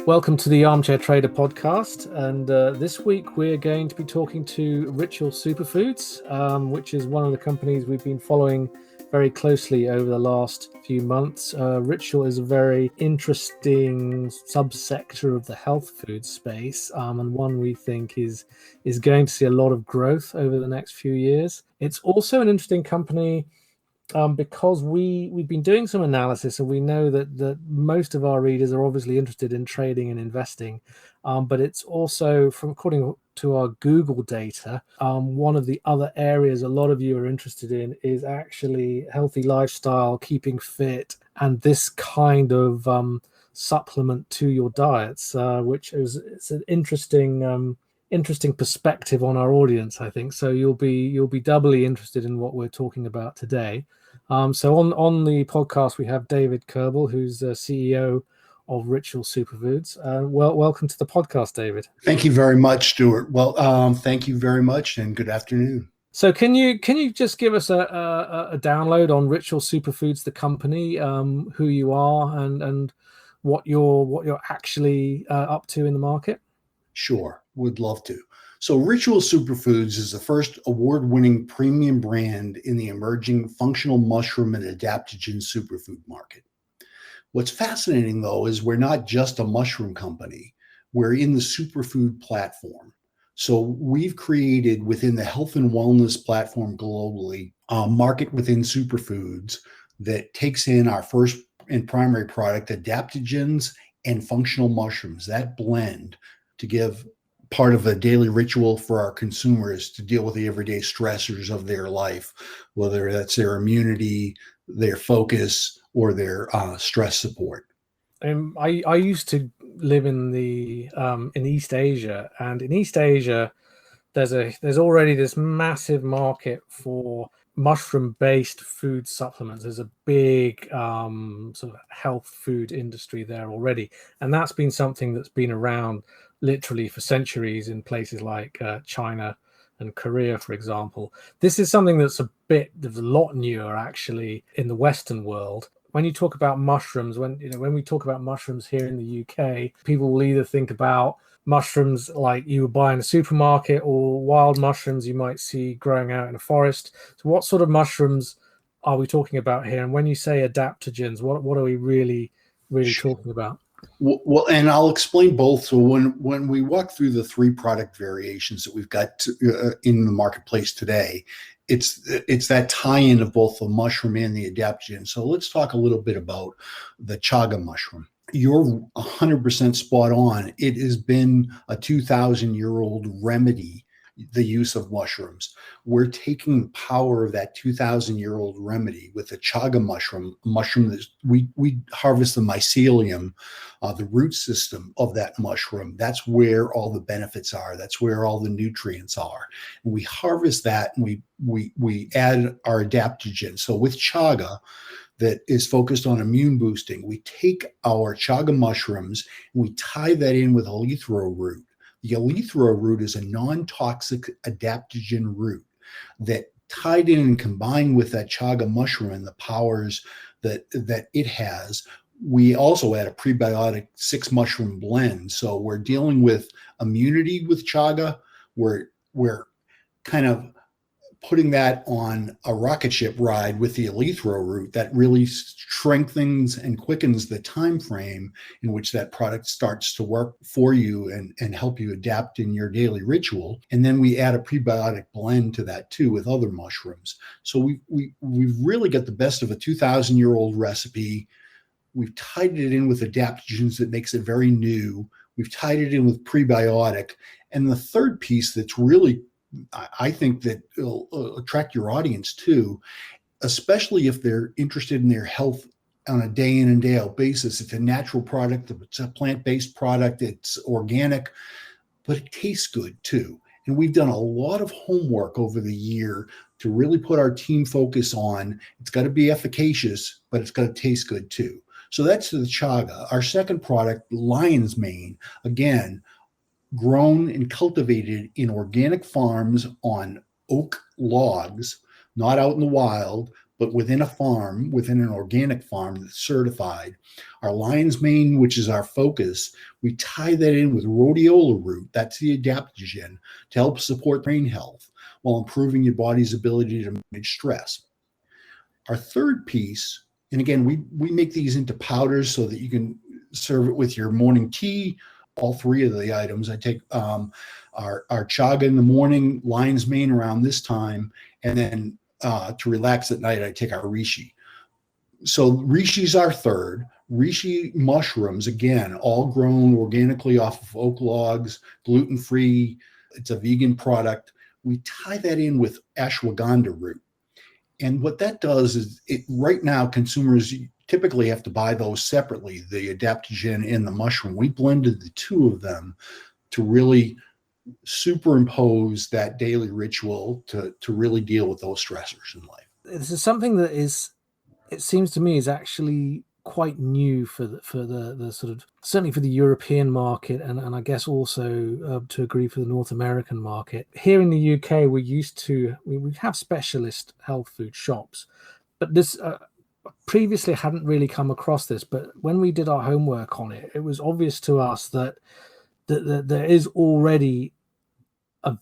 Welcome to the Armchair Trader podcast. And this week we're going to be talking to Rritual Superfoods, which is one of the companies we've been following very closely over the last few months. Rritual is a very interesting subsector of the health food space, and one we think is going to see a lot of growth over the next few years. It's also an interesting company because we've been doing some analysis, and we know that most of our readers are obviously interested in trading and investing, but it's also, from according to our Google data, one of the other areas a lot of you are interested in is actually healthy lifestyle, keeping fit, and this kind of supplement to your diets, which it's an interesting perspective on our audience, I think. So you'll be doubly interested in what we're talking about today. So on the podcast we have David Kerbel, who's the CEO of Rritual Superfoods. Welcome to the podcast, David. Thank you very much, Stuart. Well, thank you very much, and good afternoon. So can you just give us a download on Rritual Superfoods, the company, who you are, and what you're actually up to in the market? Sure, would love to. So Rritual Superfoods is the first award-winning premium brand in the emerging functional mushroom and adaptogen superfood market. What's fascinating, though, is we're not just a mushroom company. We're in the superfood platform. So we've created within the health and wellness platform globally a market within superfoods that takes in our first and primary product, adaptogens and functional mushrooms, that blend to give part of a daily ritual for our consumers to deal with the everyday stressors of their life, whether that's their immunity, their focus, or their stress support. I used to live in East Asia, and in East Asia, there's already this massive market for mushroom-based food supplements. There's a big sort of health food industry there already, and that's been something that's been around literally for centuries in places like China and Korea, for example. This is something that's a lot newer actually in the Western world. When you talk about mushrooms, when we talk about mushrooms here in the UK, people will either think about mushrooms like you would buy in a supermarket, or wild mushrooms you might see growing out in a forest. So what sort of mushrooms are we talking about here? And when you say adaptogens, what are we really talking about? Well, and I'll explain both. So when we walk through the three product variations that we've got in the marketplace today, it's that tie-in of both the mushroom and the adaptogen. So let's talk a little bit about the chaga mushroom. You're 100% spot on. It has been a 2,000-year-old remedy, the use of mushrooms. We're taking the power of that 2,000-year-old remedy with the chaga mushroom, that we harvest the mycelium, the root system of that mushroom. That's where all the benefits are. That's where all the nutrients are. And we harvest that, and we add our adaptogen. So with chaga, that is focused on immune boosting, we take our chaga mushrooms and we tie that in with eleuthero root. The eleuthero root is a non-toxic adaptogen root that, tied in and combined with that chaga mushroom and the powers that it has, we also add a prebiotic 6 mushroom blend. So we're dealing with immunity with chaga. We're kind of putting that on a rocket ship ride with the eleuthero root that really strengthens and quickens the time frame in which that product starts to work for you and help you adapt in your daily ritual. And then we add a prebiotic blend to that too with other mushrooms. So we've really got the best of a 2,000-year-old recipe. We've tied it in with adaptogens that makes it very new. We've tied it in with prebiotic. And the third piece that's really, I think, that will attract your audience too, especially if they're interested in their health on a day in and day out basis. It's a natural product. It's a plant-based product. It's organic, but it tastes good too. And we've done a lot of homework over the year to really put our team focus on, it's got to be efficacious, but it's got to taste good too. So that's the chaga. Our second product, lion's mane, again, grown and cultivated in organic farms on oak logs, not out in the wild, but within a farm, within an organic farm that's certified. Our lion's mane, which is our focus, we tie that in with rhodiola root, that's the adaptogen, to help support brain health while improving your body's ability to manage stress. Our third piece, and again, we make these into powders so that you can serve it with your morning tea. All three of the items. I take our chaga in the morning, lion's mane around this time, and then to relax at night, I take our reishi. So reishi's our third. Reishi mushrooms, again, all grown organically off of oak logs, gluten-free. It's a vegan product. We tie that in with ashwagandha root. And what that does is right now consumers typically have to buy those separately, the adaptogen and the mushroom. We blended the two of them to really superimpose that daily ritual to really deal with those stressors in life. This is something that it seems to me, is actually quite new for the sort of, certainly for the European market, and I guess also to agree for the North American market. Here in the UK, we have specialist health food shops, but this previously hadn't really come across this. But when we did our homework on it, it was obvious to us that there is already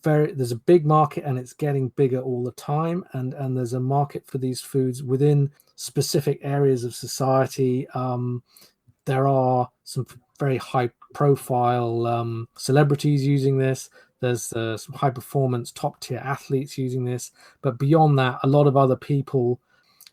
there's a big market, and it's getting bigger all the time, and there's a market for these foods within specific areas of society. There are some very high profile celebrities using this. There's some high performance top tier athletes using this, but beyond that, a lot of other people,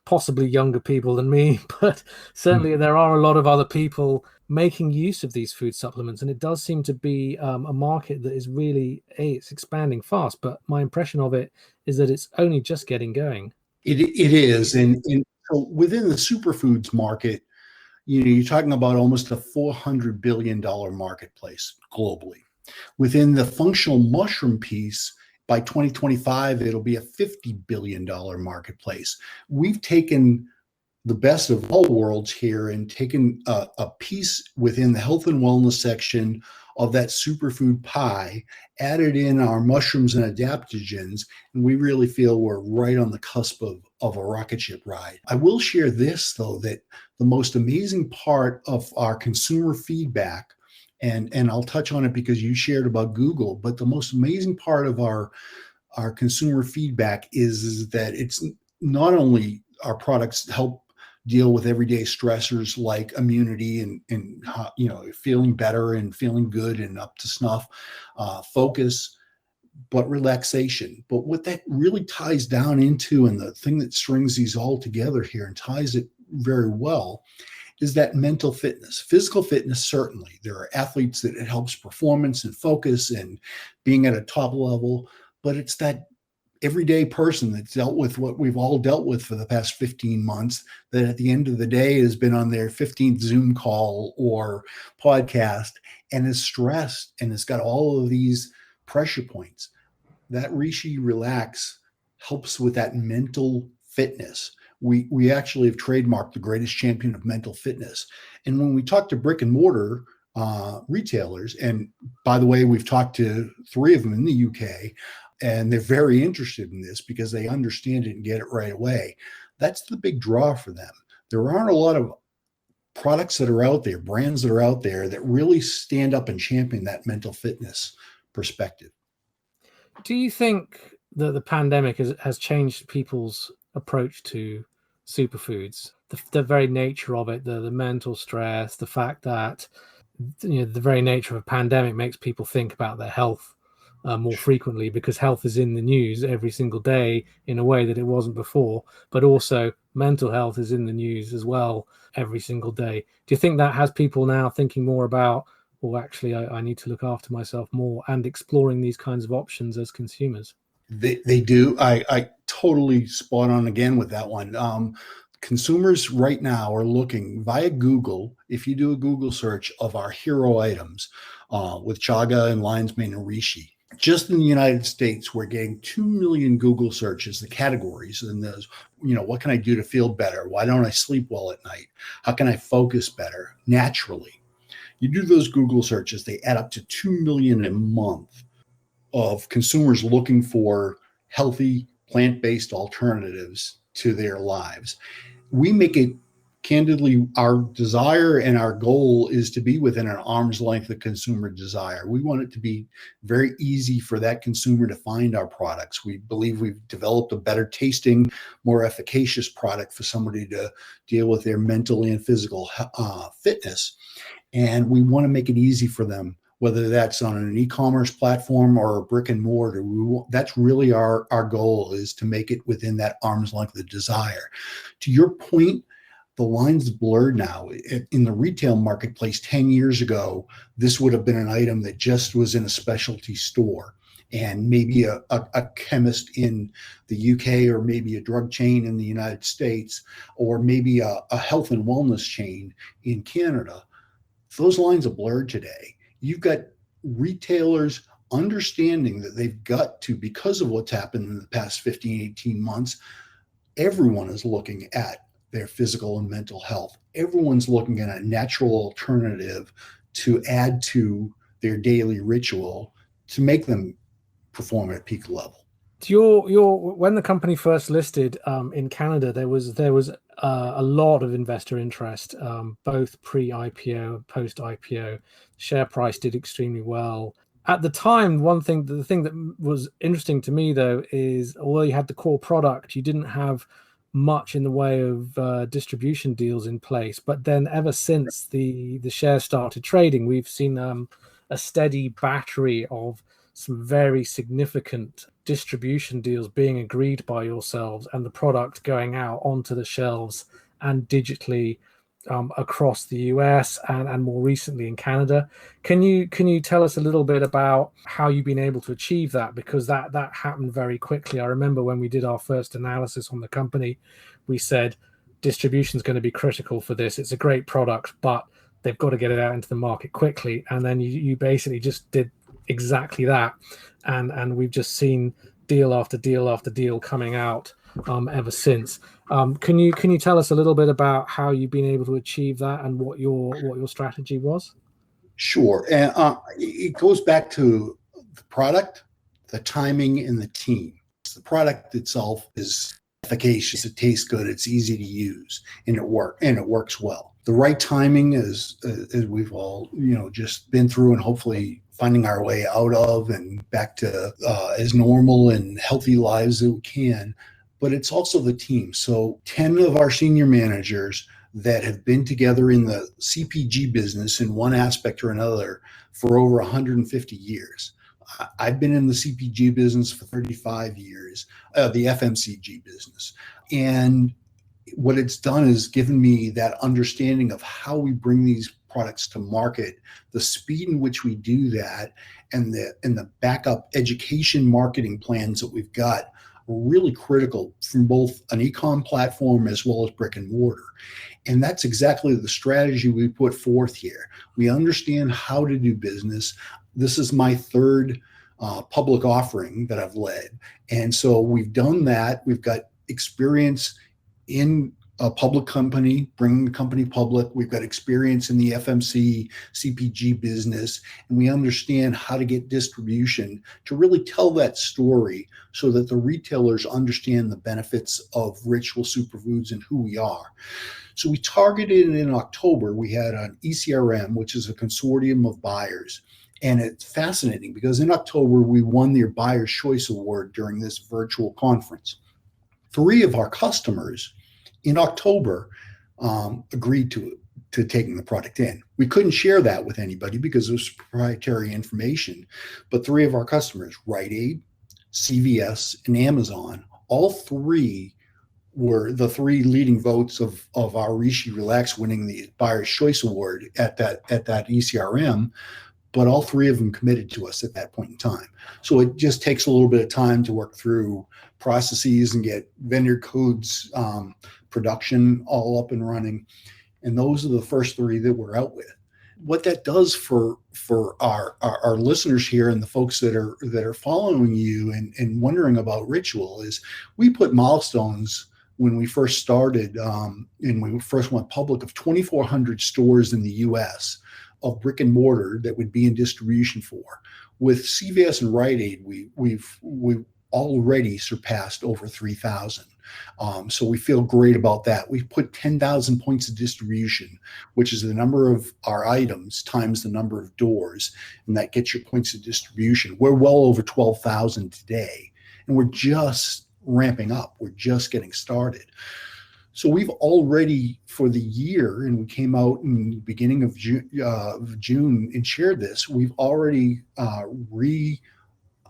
possibly younger people than me, but certainly there are a lot of other people making use of these food supplements, and it does seem to be a market that is really it's expanding fast. But my impression of it is that it's only just getting going. It is, and so within the superfoods market, you're talking about almost a $400 billion marketplace globally. Within the functional mushroom piece, by 2025, it'll be a $50 billion marketplace. We've taken the best of all worlds here and taken a piece within the health and wellness section of that superfood pie, added in our mushrooms and adaptogens, and we really feel we're right on the cusp of a rocket ship ride. I will share this, though, that the most amazing part of our consumer feedback, and I'll touch on it because you shared about Google, but the most amazing part of our consumer feedback is that it's not only our products help deal with everyday stressors like immunity and feeling better and feeling good and up to snuff, focus, but relaxation. But what that really ties down into, and the thing that strings these all together here and ties it very well, is that mental fitness. Physical fitness, certainly. There are athletes that it helps performance and focus and being at a top level, but it's that everyday person that's dealt with what we've all dealt with for the past 15 months, that at the end of the day has been on their 15th Zoom call or podcast and is stressed and has got all of these pressure points. That Reishi Relax helps with that mental fitness. We actually have trademarked the greatest champion of mental fitness. And when we talk to brick and mortar retailers, and by the way, we've talked to 3 of them in the UK, and they're very interested in this because they understand it and get it right away. That's the big draw for them. There aren't a lot of products that are out there, brands that are out there that really stand up and champion that mental fitness perspective. Do you think that the pandemic has changed people's approach to superfoods? The very nature of it, the mental stress, the fact that the very nature of a pandemic makes people think about their health more frequently, because health is in the news every single day in a way that it wasn't before, but also mental health is in the news as well every single day. Do you think that has people now thinking more about, well, actually, I need to look after myself more, and exploring these kinds of options as consumers? They do. I totally spot on again with that one. Consumers right now are looking via Google. If you do a Google search of our hero items with chaga and lion's mane and reishi, just in the United States, we're getting 2 million Google searches, the categories, and those, what can I do to feel better? Why don't I sleep well at night? How can I focus better naturally? You do those Google searches, they add up to 2 million a month of consumers looking for healthy plant-based alternatives to their lives. We make it candidly, our desire and our goal is to be within an arm's length of consumer desire. We want it to be very easy for that consumer to find our products. We believe we've developed a better tasting, more efficacious product for somebody to deal with their mental and physical fitness. And we want to make it easy for them, whether that's on an e-commerce platform or a brick and mortar. That's really our goal, is to make it within that arm's length of desire. To your point, the line's blurred now. In the retail marketplace 10 years ago, this would have been an item that just was in a specialty store, and maybe a chemist in the UK, or maybe a drug chain in the United States, or maybe a health and wellness chain in Canada. Those lines are blurred today. You've got retailers understanding that they've got to, because of what's happened in the past 15, 18 months, everyone is looking at their physical and mental health. Everyone's looking at a natural alternative to add to their daily ritual to make them perform at peak level. When the company first listed in Canada, there was a lot of investor interest, both pre-IPO, post-IPO. Share price did extremely well. At the time, the thing that was interesting to me, though, is although you had the core product, you didn't have much in the way of distribution deals in place. But then ever since the share started trading, we've seen a steady battery of some very significant distribution deals being agreed by yourselves, and the product going out onto the shelves and digitally across the US and more recently in Canada. Can you tell us a little bit about how you've been able to achieve that? Because that happened very quickly. I remember when we did our first analysis on the company, we said distribution is going to be critical for this. It's a great product, but they've got to get it out into the market quickly. And then you basically just did exactly that. And we've just seen deal after deal after deal coming out ever since. Can you tell us a little bit about how you've been able to achieve that and what your strategy was? Sure. And it goes back to the product, the timing, and the team. The product itself is efficacious, it tastes good, it's easy to use, and it works well. The right timing is we've all just been through and hopefully finding our way out of and back to as normal and healthy lives as we can. But it's also the team. So 10 of our senior managers that have been together in the CPG business in one aspect or another for over 150 years. I've been in the CPG business for 35 years, the FMCG business. And what it's done is given me that understanding of how we bring these products to market, the speed in which we do that, and the backup education marketing plans that we've got are really critical from both an e-com platform as well as brick and mortar. And that's exactly the strategy we put forth here. We understand how to do business. This is my third public offering that I've led. And so we've done that. We've got experience in a public company, bringing the company public. We've got experience in the FMC CPG business, and we understand how to get distribution to really tell that story so that the retailers understand the benefits of Rritual Superfoods and who we are. So we targeted in October. We had an ECRM, which is a consortium of buyers. And it's fascinating because in October, we won their Buyer's Choice Award during this virtual conference. 3 of our customers in October agreed to taking the product in. We couldn't share that with anybody because it was proprietary information, but 3 of our customers, Rite Aid, CVS, and Amazon, all 3 were the 3 leading votes of our Rishi Relax winning the Buyer's Choice Award at that ECRM. But all 3 of them committed to us at that point in time. So it just takes a little bit of time to work through processes and get vendor codes, production all up and running. And those are the first 3 that we're out with. What that does for our listeners here and the folks that are following you and wondering about Rritual is we put milestones when we first started and we first went public of 2,400 stores in the US of brick and mortar that would be in distribution for. With CVS and Rite Aid, we've already surpassed over 3,000. So we feel great about that. We've put 10,000 points of distribution, which is the number of our items times the number of doors, and that gets your points of distribution. We're well over 12,000 today, and we're just ramping up. We're just getting started. So we've already, for the year, and we came out in the beginning of June and shared this, we've already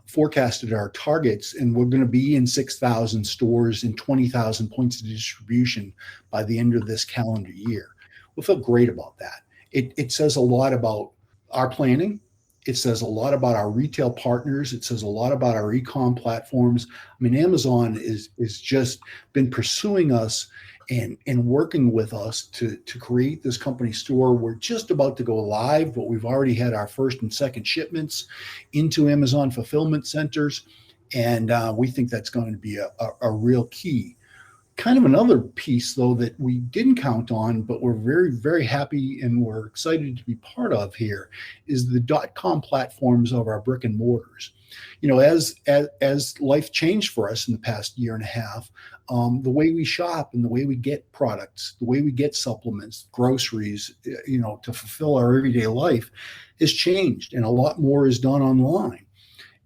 forecasted our targets, and we're going to be in 6,000 stores and 20,000 points of distribution by the end of this calendar year. We feel great about that. It says a lot about our planning. It says a lot about our retail partners. It says a lot about our e-com platforms. I mean, Amazon is just been pursuing us and working with us to create this company store. We're just about to go live, but we've already had our first and second shipments into Amazon fulfillment centers. And we think that's going to be a real key. Kind of another piece, though, that we didn't count on, but we're very, very happy and we're excited to be part of here, is the .com platforms of our brick and mortars. You know, as life changed for us in the past year and a half, the way we shop and the way we get products, the way we get supplements, groceries, you know, to fulfill our everyday life has changed, and a lot more is done online.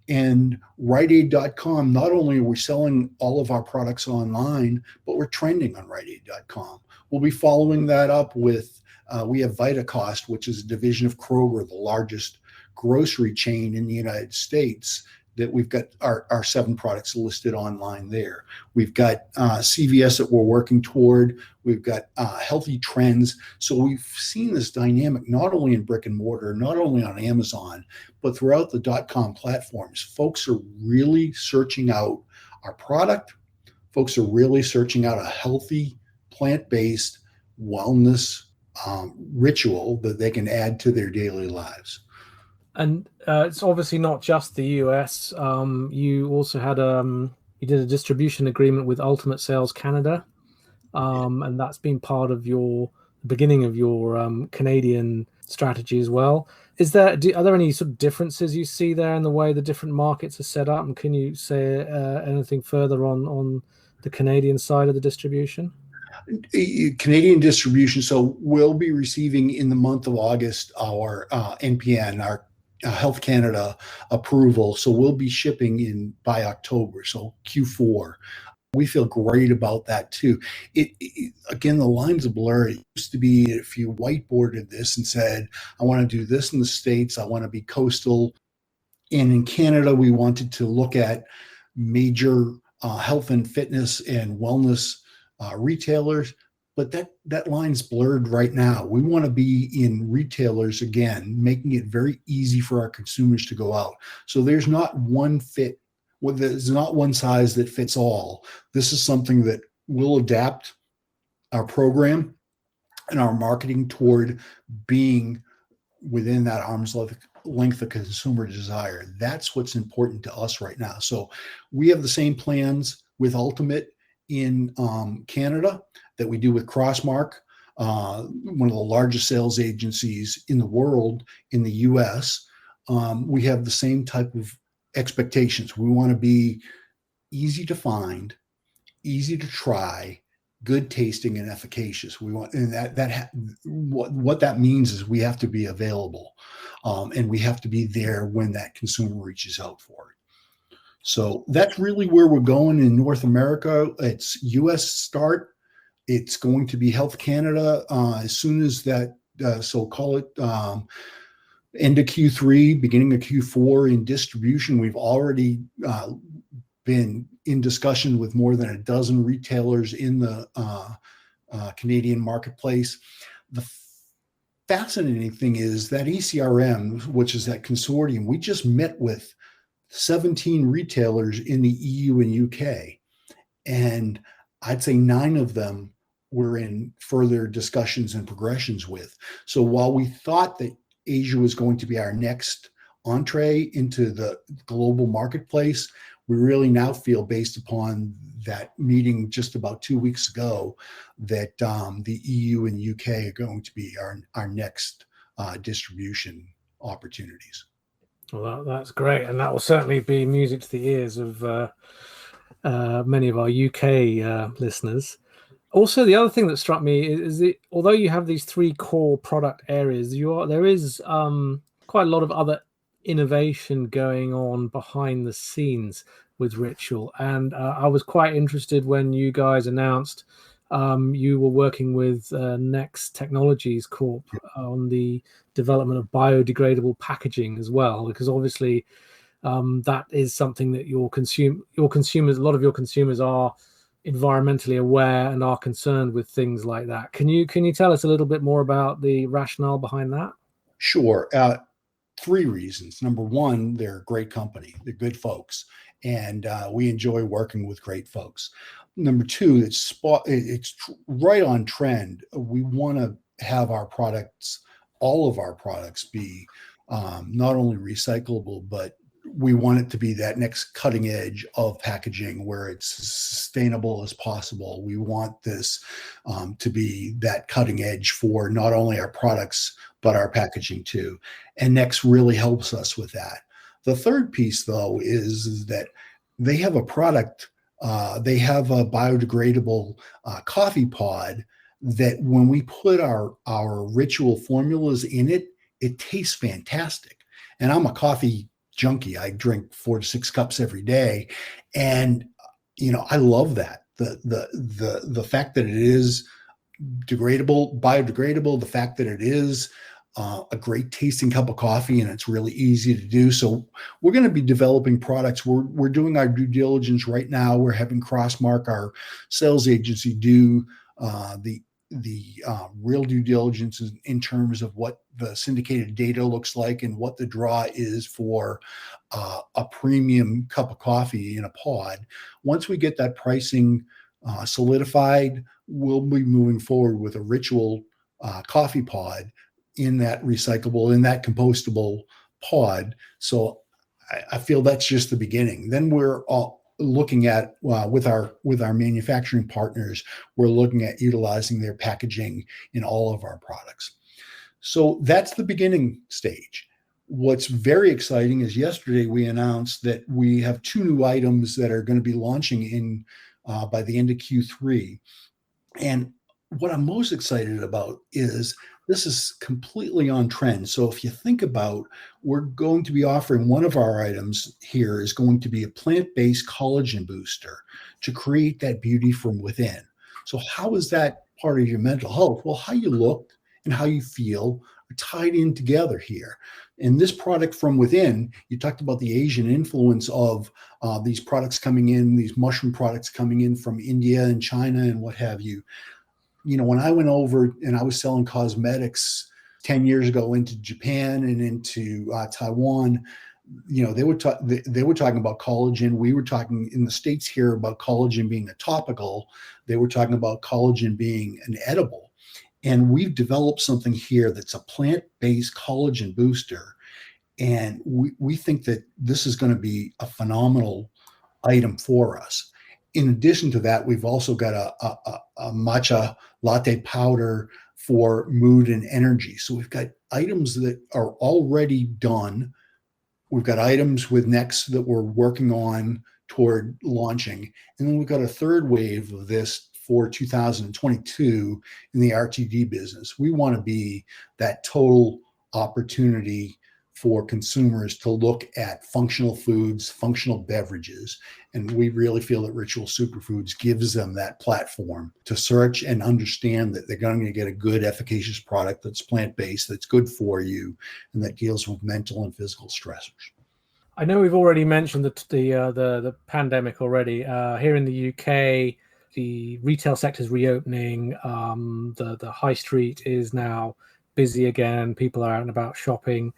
And RiteAid.com, not only are we selling all of our products online, but we're trending on RiteAid.com. We'll be following that up with, we have VitaCost, which is a division of Kroger, the largest grocery chain in the United States, that we've got our 7 products listed online there. We've got CVS that we're working toward. We've got Healthy Trends. So we've seen this dynamic not only in brick and mortar, not only on Amazon, but throughout the .com platforms. Folks are really searching out our product. Folks are really searching out a healthy, plant-based wellness ritual that they can add to their daily lives. And it's obviously not just the US. You also had you did a distribution agreement with Ultimate Sales Canada, and that's been part of the beginning of your Canadian strategy as well. Are there any sort of differences you see there in the way the different markets are set up? And can you say anything further on the Canadian side of the distribution? Canadian distribution. So we'll be receiving in the month of August our NPN, our Health Canada approval. So we'll be shipping by October, so Q4. We feel great about that too. Again, the lines are blurry. It used to be if you whiteboarded this and said, I want to do this in the States, I want to be coastal. And in Canada, we wanted to look at major health and fitness and wellness retailers. But that line's blurred right now. We want to be in retailers again, making it very easy for our consumers to go out. So there's not one fit. Well, there's not one size that fits all. This is something that will adapt our program and our marketing toward being within that arm's length of consumer desire. That's what's important to us right now. So we have the same plans with Ultimate in Canada that we do with Crossmark, one of the largest sales agencies in the world in the US. We have the same type of expectations. We want to be easy to find, easy to try, good tasting, and efficacious. We want, and what that means is we have to be available, and we have to be there when that consumer reaches out for it. So that's really where we're going in North America. It's US start. It's going to be Health Canada as soon as that, so call it end of Q3, beginning of Q4 in distribution. We've already been in discussion with more than a dozen retailers in the Canadian marketplace. The fascinating thing is that ECRM, which is that consortium, we just met with 17 retailers in the EU and UK. And I'd say 9 of them we're in further discussions and progressions with. So while we thought that Asia was going to be our next entree into the global marketplace, we really now feel, based upon that meeting just about 2 weeks ago, that the EU and UK are going to be our next distribution opportunities. Well, that's great, and that will certainly be music to the ears of many of our UK listeners. Also, the other thing that struck me is that although you have these three core product areas, there is quite a lot of other innovation going on behind the scenes with Ritual. And I was quite interested when you guys announced you were working with Next Technologies Corp on the development of biodegradable packaging as well, because obviously that is something that your consumers, a lot of your consumers are environmentally aware and are concerned with things like that. Can you tell us a little bit more about the rationale behind that? Sure. Three reasons. Number one, they're a great company. They're good folks, and we enjoy working with great folks. Number two, it's right on trend. We want to have our products, all of our products, be not only recyclable, but we want it to be that next cutting edge of packaging where it's sustainable as possible. We want this to be that cutting edge for not only our products, but our packaging too. And Next really helps us with that. The third piece, though, is that they have a product, they have a biodegradable coffee pod that when we put our Ritual formulas in it, it tastes fantastic. And I'm a coffee junkie. I drink 4 to 6 cups every day. And, I love that. The fact that it is biodegradable, the fact that it is a great tasting cup of coffee and it's really easy to do. So we're going to be developing products. We're doing our due diligence right now. We're having Crossmark, our sales agency, do the real due diligence in terms of what the syndicated data looks like and what the draw is for a premium cup of coffee in a pod. Once we get that pricing solidified, we'll be moving forward with a Ritual coffee pod in that recyclable, in that compostable pod. So I feel that's just the beginning. Then we're all looking at with our manufacturing partners, we're looking at utilizing their packaging in all of our products. So that's the beginning stage. What's very exciting is yesterday we announced that we have 2 new items that are going to be launching in by the end of Q3. And what I'm most excited about is this is completely on trend. So if you think about, we're going to be offering, one of our items here is going to be a plant-based collagen booster to create that beauty from within. So how is that part of your mental health? Well, how you look and how you feel are tied in together here. And this product from within, you talked about the Asian influence of these products coming in, these mushroom products coming in from India and China and what have you. When I went over and I was selling cosmetics 10 years ago into Japan and into Taiwan, they were talking about collagen. We were talking in the States here about collagen being a topical. They were talking about collagen being an edible. And we've developed something here that's a plant-based collagen booster. And we think that this is going to be a phenomenal item for us. In addition to that, we've also got a matcha latte powder for mood and energy. So we've got items that are already done. We've got items with Next that we're working on toward launching. And then we've got a third wave of this for 2022 in the RTD business. We want to be that total opportunity for consumers to look at functional foods, functional beverages. And we really feel that Rritual Superfoods gives them that platform to search and understand that they're going to get a good, efficacious product that's plant-based, that's good for you, and that deals with mental and physical stressors. I know we've already mentioned the pandemic already. Here in the UK, the retail sector is reopening. The high street is now busy again. People are out and about shopping.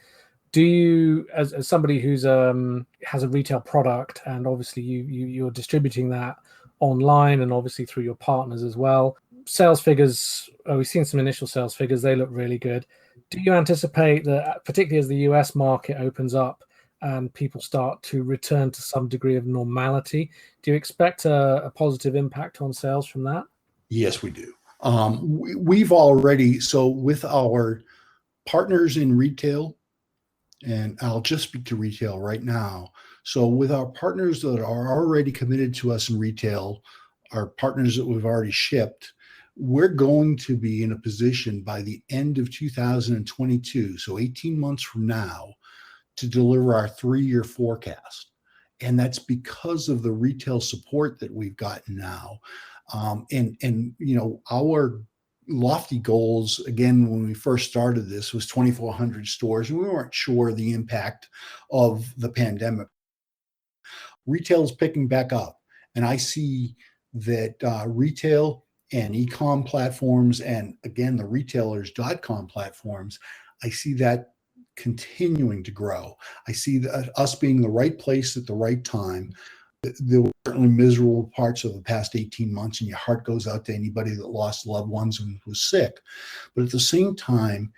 Do you, as somebody who's has a retail product, and obviously you're distributing that online and obviously through your partners as well, sales figures, we've seen some initial sales figures, they look really good. Do you anticipate that, particularly as the US market opens up and people start to return to some degree of normality, do you expect a positive impact on sales from that? Yes, we do. We've already, so with our partners in retail, and I'll just speak to retail right now. So with our partners that are already committed to us in retail, our partners that we've already shipped, we're going to be in a position by the end of 2022, so 18 months from now, to deliver our 3-year forecast. And that's because of the retail support that we've gotten now. And our lofty goals, again, when we first started this, was 2,400 stores, and we weren't sure the impact of the pandemic. Retail is picking back up, and I see that retail and e-com platforms, and again, the retailers.com platforms, I see that continuing to grow. I see that us being the right place at the right time. There were certainly miserable parts of the past 18 months, and your heart goes out to anybody that lost loved ones and was sick. But at the same time,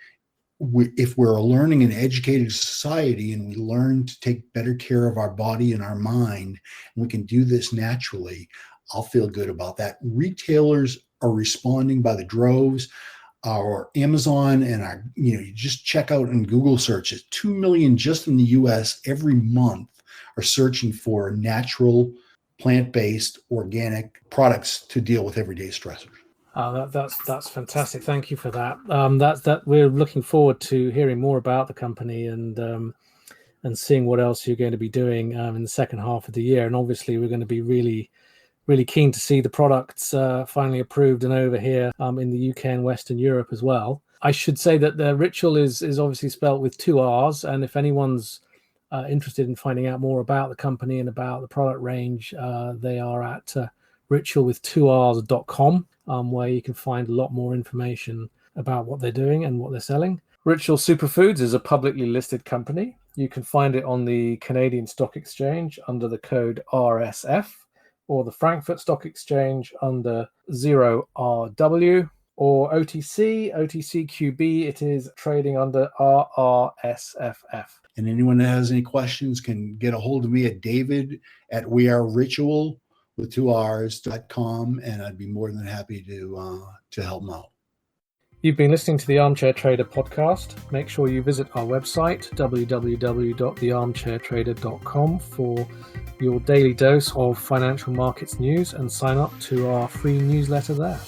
if we're a learning and educated society and we learn to take better care of our body and our mind, and we can do this naturally, I'll feel good about that. Retailers are responding by the droves. Our Amazon and our, you just check out in Google searches, 2 million just in the US every month are searching for natural, plant-based, organic products to deal with everyday stressors. That's fantastic. Thank you for that. We're looking forward to hearing more about the company and seeing what else you're going to be doing in the second half of the year. And obviously, we're going to be really keen to see the products finally approved and over here in the UK and Western Europe as well. I should say that the Rritual is obviously spelled with 2 R's, and if anyone's interested in finding out more about the company and about the product range, they are at rritual.com, where you can find a lot more information about what they're doing and what they're selling. Rritual Superfoods is a publicly listed company. You can find it on the Canadian Stock Exchange under the code RSF, or the Frankfurt Stock Exchange under 0RW, or OTCQB, it is trading under RRSFF. And anyone that has any questions can get a hold of me at david@wearerritual with 2 R's.com, and I'd be more than happy to help them out. You've been listening to the Armchair Trader podcast. Make sure you visit our website, www.thearmchairtrader.com, for your daily dose of financial markets news, and sign up to our free newsletter there.